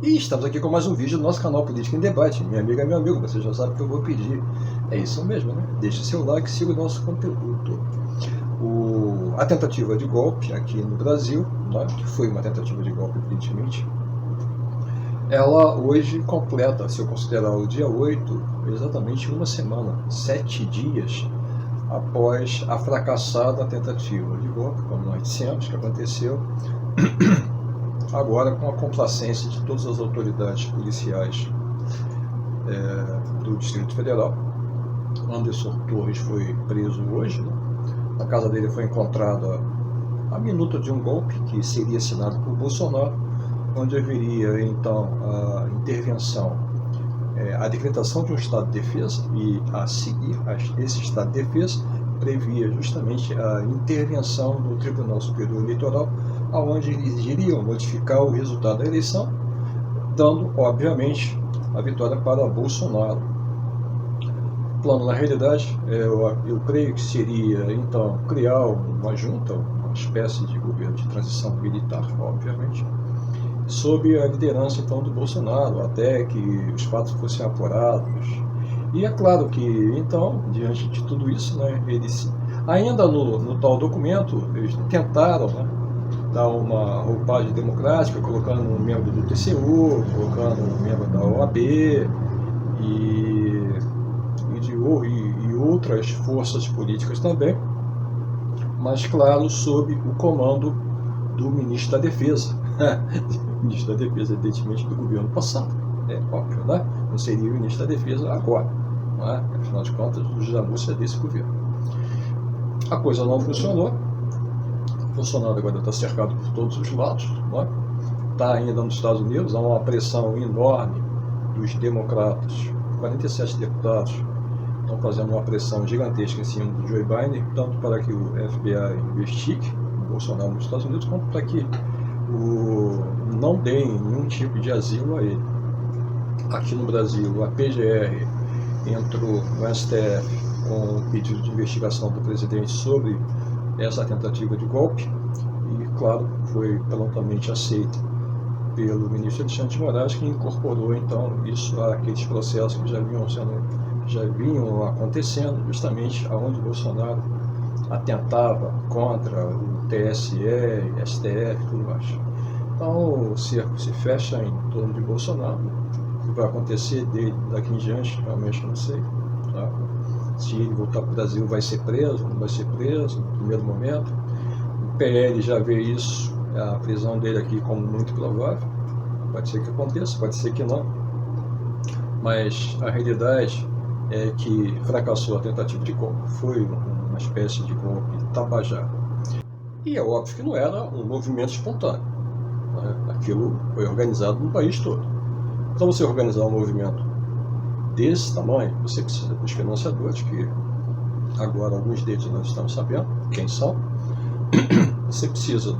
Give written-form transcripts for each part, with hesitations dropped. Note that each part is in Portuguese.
E estamos aqui com mais um vídeo do nosso canal Política em Debate. Minha amiga, meu amigo, você já sabe o que eu vou pedir. É isso mesmo, né? Deixe seu like e siga o nosso conteúdo. A tentativa de golpe aqui no Brasil, né, que foi uma tentativa de golpe, evidentemente, ela hoje completa, se eu considerar o dia 8, exatamente uma semana, 7 dias após a fracassada tentativa de golpe, como nós dissemos, que aconteceu agora com a complacência de todas as autoridades policiais do Distrito Federal. Anderson Torres foi preso hoje, né? Na casa dele foi encontrada a minuta de um golpe que seria assinado por Bolsonaro, onde haveria então a intervenção, a decretação de um estado de defesa, e a seguir esse estado de defesa previa justamente a intervenção do Tribunal Superior Eleitoral, onde eles iriam modificar o resultado da eleição, dando, obviamente, a vitória para Bolsonaro. O plano, na realidade, eu creio que seria, então, criar uma junta, uma espécie de governo de transição militar, obviamente, sob a liderança, então, do Bolsonaro, até que os fatos fossem apurados. E é claro que, então, diante de tudo isso, né, eles, ainda no tal documento, eles tentaram, né, dar uma roupagem democrática, colocando um membro do TCU, colocando um membro da OAB e outras forças políticas também, mas, claro, sob o comando do ministro da Defesa. O ministro da Defesa, evidentemente, do governo passado. É óbvio, né? Não seria o ministro da Defesa agora. Não é? Afinal de contas, o janúcio é desse governo. A coisa não funcionou. Bolsonaro agora está cercado por todos os lados. Não é? Está ainda nos Estados Unidos, há uma pressão enorme dos democratas. 47 deputados estão fazendo uma pressão gigantesca em cima do Joe Biden, tanto para que o FBI investigue o Bolsonaro nos Estados Unidos, quanto para que não deem nenhum tipo de asilo a ele. Aqui no Brasil, a PGR entrou no STF com um pedido de investigação do presidente sobre essa tentativa de golpe e, claro, foi prontamente aceita pelo ministro Alexandre de Moraes, que incorporou então isso àqueles processos que já vinham acontecendo, justamente aonde Bolsonaro atentava contra o TSE, STF e tudo mais. Então o cerco se fecha em torno de Bolsonaro. O que vai acontecer dele daqui em diante, realmente não sei. Tá? Se ele voltar para o Brasil, vai ser preso, não vai ser preso, no primeiro momento. O PL já vê isso, a prisão dele aqui, como muito provável. Pode ser que aconteça, pode ser que não. Mas a realidade é que fracassou a tentativa de golpe. Foi uma espécie de golpe tabajara. E é óbvio que não era um movimento espontâneo. Né? Aquilo foi organizado no país todo. Para você organizar um movimento desse tamanho, você precisa dos financiadores, que agora alguns deles nós estamos sabendo quem são. Você precisa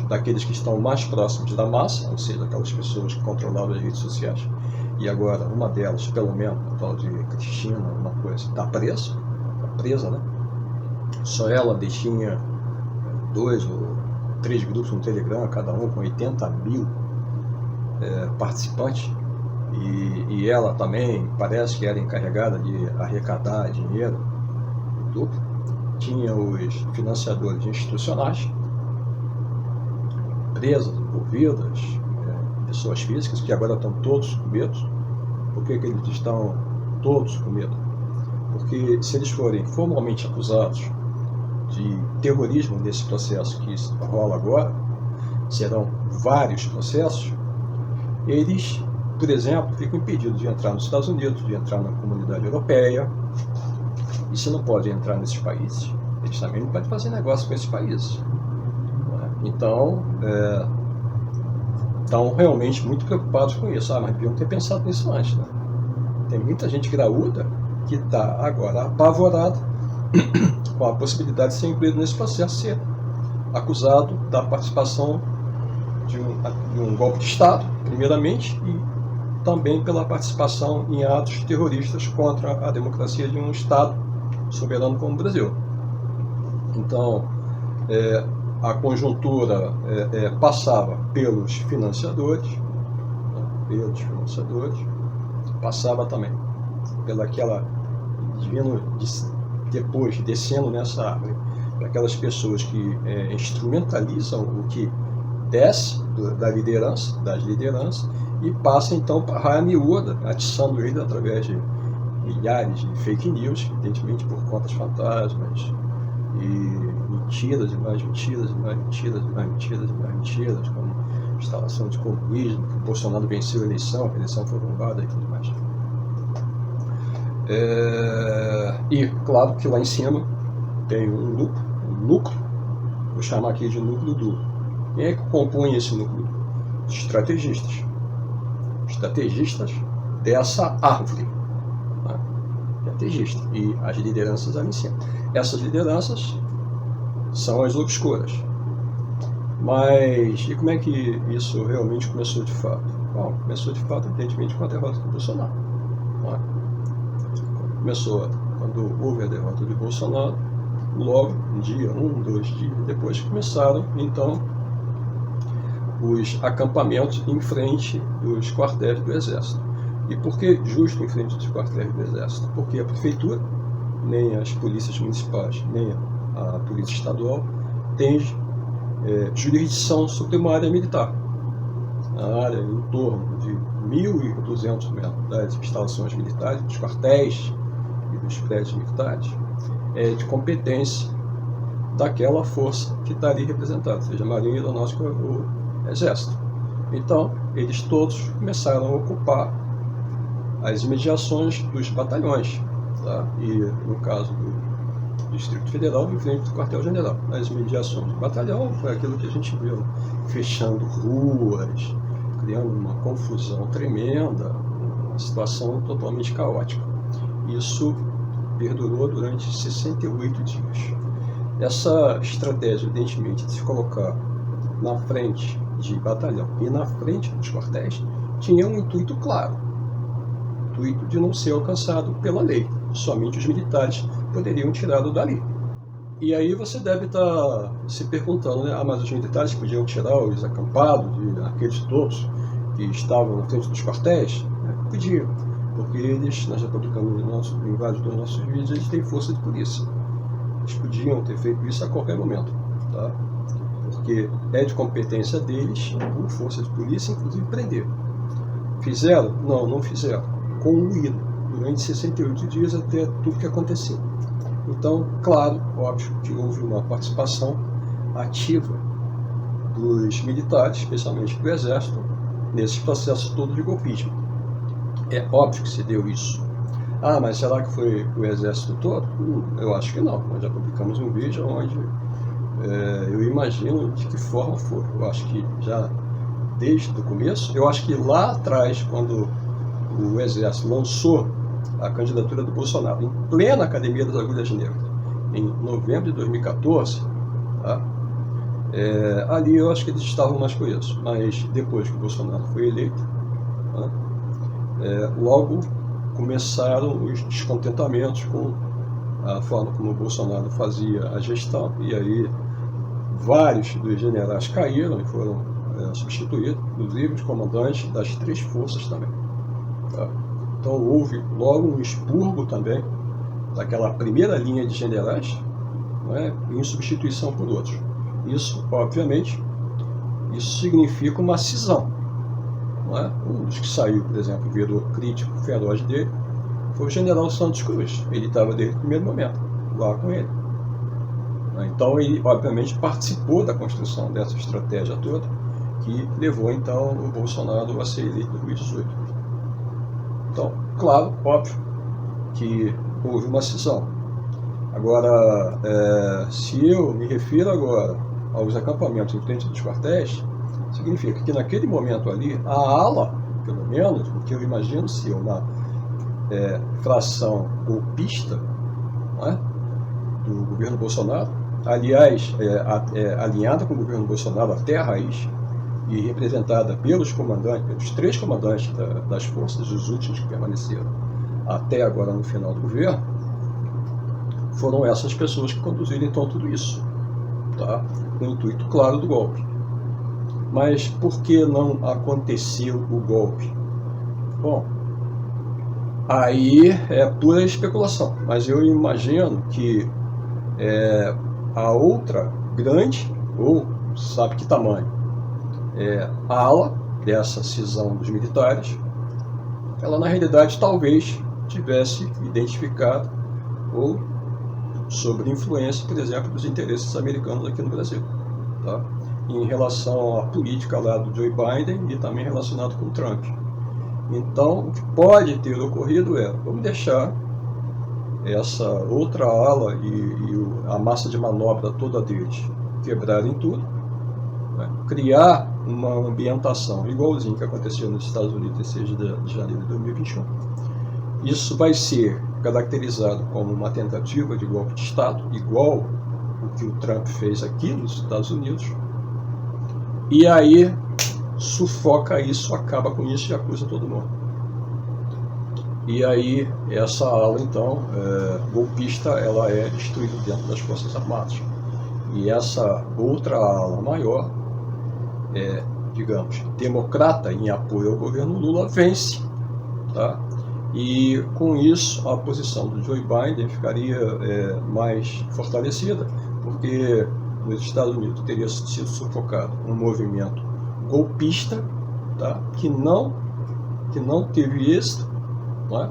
daqueles que estão mais próximos da massa, ou seja, aquelas pessoas que controlavam as redes sociais. E agora uma delas, pelo menos, a tal de Cristina, uma coisa, está presa, né? Só ela detinha 2 ou 3 grupos no Telegram, cada um com 80 mil participantes. E ela também parece que era encarregada de arrecadar dinheiro do grupo. Tinha os financiadores institucionais, empresas envolvidas, pessoas físicas, que agora estão todos com medo. Por que eles estão todos com medo? Porque se eles forem formalmente acusados de terrorismo nesse processo que rola agora, serão vários processos, eles, por exemplo, ficam impedidos de entrar nos Estados Unidos, de entrar na Comunidade Europeia, e se não podem entrar nesses países, eles também não podem fazer negócio com esses países. Então, estão realmente muito preocupados com isso. Mas deviam ter pensado nisso antes, né? Tem muita gente graúda que está agora apavorada com a possibilidade de ser incluído nesse processo, ser acusado da participação de um golpe de Estado, primeiramente, e também pela participação em atos terroristas contra a democracia de um Estado soberano como o Brasil. Então, a conjuntura passava pelos financiadores, né, passava também pelaquela, depois descendo nessa árvore, aquelas pessoas que instrumentalizam o que desce das lideranças, e passa então para a raia miúda, atiçando ele através de milhares de fake news, evidentemente por contas fantasmas, e mentiras, e mais mentiras, e mais mentiras, e mais mentiras, e mais mentiras, como instalação de comunismo, que o Bolsonaro venceu a eleição foi roubada e tudo mais. E claro que lá em cima tem um núcleo, vou chamar aqui de núcleo duro. Quem é que compõe esse núcleo? Estrategistas dessa árvore, né? Estrategistas, e as lideranças ali em cima. Essas lideranças são as obscuras. Mas, e como é que isso realmente começou de fato? Bom, começou de fato, evidentemente, com a derrota do Bolsonaro. Né? Começou quando houve a derrota de Bolsonaro, logo, um dia, 2 dias depois, começaram, então, os acampamentos em frente dos quartéis do Exército. E por que justo em frente dos quartéis do Exército? Porque a prefeitura, nem as polícias municipais, nem a polícia estadual tem jurisdição sobre uma área militar. A área em torno de 1.200 metros das instalações militares, dos quartéis e dos prédios militares, é de competência daquela força que está ali representada, seja Marinha, Aeronáutica ou Exército. Então, eles todos começaram a ocupar as imediações dos batalhões, tá? E no caso do Distrito Federal, em frente do quartel-general. As imediações do batalhão foi aquilo que a gente viu, fechando ruas, criando uma confusão tremenda, uma situação totalmente caótica. Isso perdurou durante 68 dias. Essa estratégia, evidentemente, de se colocar na frente de batalhão e na frente dos quartéis, tinha um intuito claro, o intuito de não ser alcançado pela lei. Somente os militares poderiam tirá-lo dali. E aí você deve estar se perguntando, né? Mas os militares podiam tirar os acampados, aqueles todos que estavam na frente dos quartéis? Podiam, porque eles, nós já publicamos em vários dos nossos vídeos, eles têm força de polícia. Eles podiam ter feito isso a qualquer momento, tá? Porque é de competência deles, com força de polícia, inclusive prender. Fizeram? Não, não fizeram. Concluíram durante 68 dias até tudo que aconteceu. Então, claro, óbvio que houve uma participação ativa dos militares, especialmente do Exército, nesse processo todo de golpismo. É óbvio que se deu isso. Ah, mas será que foi o Exército todo? Eu acho que não. Nós já publicamos um vídeo onde eu imagino de que forma foi. Eu acho que já desde o começo, eu acho que lá atrás, quando o Exército lançou a candidatura do Bolsonaro, em plena Academia das Agulhas Negras, em novembro de 2014, tá? Ali eu acho que eles estavam mais coesos, mas depois que o Bolsonaro foi eleito, tá? Logo começaram os descontentamentos com a forma como o Bolsonaro fazia a gestão, e aí vários dos generais caíram e foram substituídos, inclusive os comandantes das 3 forças também. Tá? Então houve logo um expurgo também daquela primeira linha de generais, né, em substituição por outros. Isso, obviamente, isso significa uma cisão. Não é? Um dos que saiu, por exemplo, virou crítico feroz dele, foi o general Santos Cruz. Ele estava desde o primeiro momento lá com ele. Então ele, obviamente, participou da construção dessa estratégia toda, que levou então o Bolsonaro a ser eleito em 2018. Então, claro, óbvio que houve uma cisão. Agora, se eu me refiro agora aos acampamentos em frente dos quartéis, significa que naquele momento ali, a ala, pelo menos, o que eu imagino ser uma fração golpista, né, do governo Bolsonaro, aliás, alinhada com o governo Bolsonaro até a raiz, e representada pelos comandantes, pelos 3 comandantes das forças, os últimos que permaneceram até agora no final do governo, foram essas pessoas que conduziram então tudo isso. tá? Com o intuito claro do golpe. Mas por que não aconteceu o golpe? Bom, aí é pura especulação, mas eu imagino que a outra grande, ou sabe que tamanho, ala dessa cisão dos militares, ela na realidade talvez tivesse identificado ou sobre influência, por exemplo, dos interesses americanos aqui no Brasil, tá? Em relação à política lá do Joe Biden e também relacionado com o Trump. Então, o que pode ter ocorrido vamos deixar essa outra ala e a massa de manobra toda deles quebrarem tudo, né? Criar uma ambientação igualzinho que aconteceu nos Estados Unidos em 6 de janeiro de 2021. Isso vai ser caracterizado como uma tentativa de golpe de Estado, igual o que o Trump fez aqui nos Estados Unidos, e aí sufoca isso, acaba com isso e acusa todo mundo. E aí essa ala, então, golpista, ela é destruída dentro das Forças Armadas. E essa outra ala maior, digamos, democrata em apoio ao governo Lula, vence, tá? E com isso a posição do Joe Biden ficaria mais fortalecida, porque nos Estados Unidos teria sido sufocado um movimento golpista, tá? que não teve êxito, né?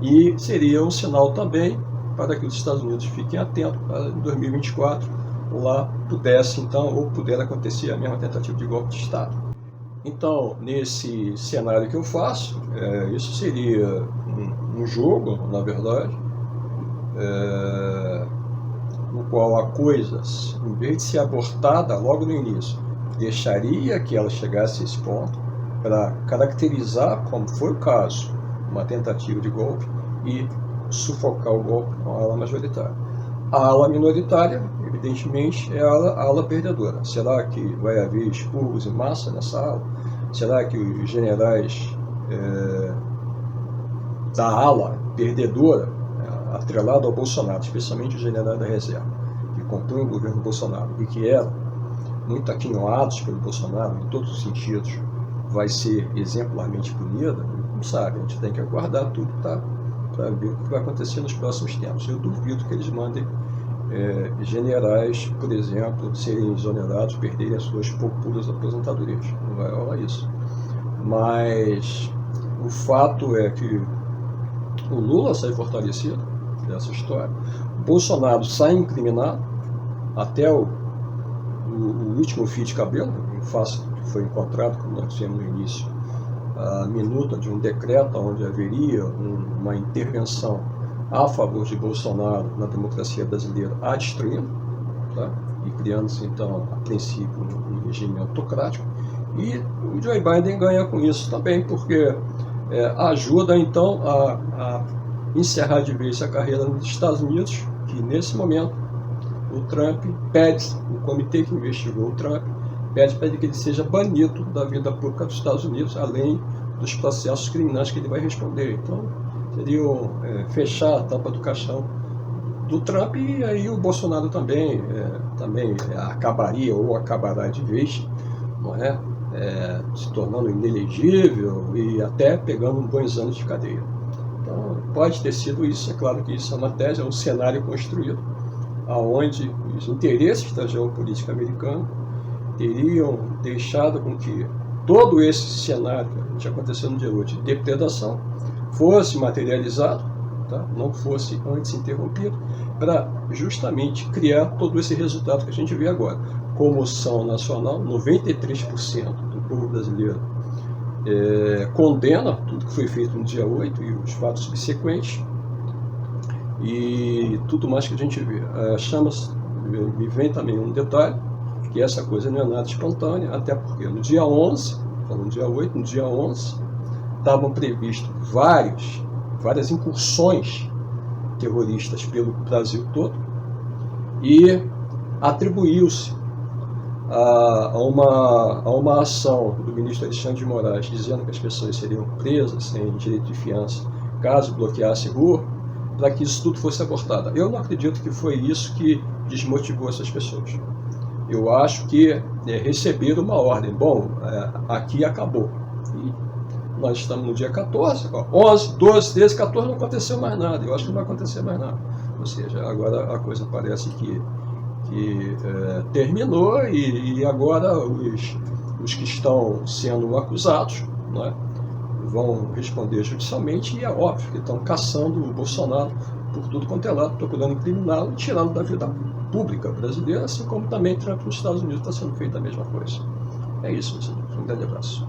E seria um sinal também para que os Estados Unidos fiquem atentos para 2024 lá pudesse então, ou puder acontecer a mesma tentativa de golpe de Estado. Então, nesse cenário que eu faço, isso seria um jogo, na verdade, no qual a coisa, em vez de ser abortada logo no início, deixaria que ela chegasse a esse ponto para caracterizar, como foi o caso, uma tentativa de golpe e sufocar o golpe com a ala majoritária. A ala minoritária, evidentemente, é a ala perdedora. Será que vai haver expurgos em massa nessa ala? Será que os generais da ala perdedora, atrelado ao Bolsonaro, especialmente os generais da reserva, que compõem o governo Bolsonaro e que eram muito aquinhoados pelo Bolsonaro em todos os sentidos, vai ser exemplarmente punida? Não sabe, a gente tem que aguardar tudo, tá? Para ver o que vai acontecer nos próximos tempos. Eu duvido que eles mandem generais, por exemplo, serem exonerados, perderem as suas poupudas aposentadorias. Não vai rolar isso. Mas o fato é que o Lula sai fortalecido dessa história, o Bolsonaro sai incriminado, até o último fio de cabelo, que foi encontrado, como nós dissemos no início, a minuta de um decreto onde haveria uma intervenção a favor de Bolsonaro na democracia brasileira, a destruindo, tá? E criando-se, então, a princípio, um regime autocrático. E o Joe Biden ganha com isso também, porque ajuda, então, a encerrar de vez a carreira nos Estados Unidos, que, nesse momento, o Trump pede, o comitê que investigou o Trump, pede para que ele seja banido da vida pública dos Estados Unidos, além dos processos criminais que ele vai responder. Então, seria fechar a tampa do caixão do Trump, e aí o Bolsonaro também acabaria ou acabará de vez, não é? Se tornando inelegível e até pegando bons anos de cadeia. Então, pode ter sido isso, é claro que isso é uma tese, é um cenário construído, aonde os interesses da geopolítica americana teriam deixado com que todo esse cenário que aconteceu no dia 8 de depredação fosse materializado, tá? Não fosse antes interrompido, para justamente criar todo esse resultado que a gente vê agora. Comoção nacional, 93% do povo brasileiro condena tudo que foi feito no dia 8 e os fatos subsequentes, e tudo mais que a gente vê. Me vem também um detalhe, que essa coisa não é nada espontânea, até porque no dia 11, falando no dia 8, no dia 11, estavam previstos várias incursões terroristas pelo Brasil todo, e atribuiu-se a uma ação do ministro Alexandre de Moraes, dizendo que as pessoas seriam presas sem direito de fiança caso bloqueasse rua, para que isso tudo fosse abortado. Eu não acredito que foi isso que desmotivou essas pessoas. Eu acho que receberam uma ordem. Bom, aqui acabou. E nós estamos no dia 14, 11, 12, 13, 14, não aconteceu mais nada. Eu acho que não vai acontecer mais nada. Ou seja, agora a coisa parece que terminou e agora os que estão sendo acusados, né, vão responder judicialmente, e é óbvio que estão caçando o Bolsonaro por tudo quanto é lado, procurando incriminá-lo e tirá-lo da vida pública brasileira, assim como também nos Estados Unidos está sendo feita a mesma coisa. É isso, meus amigos. Um grande abraço.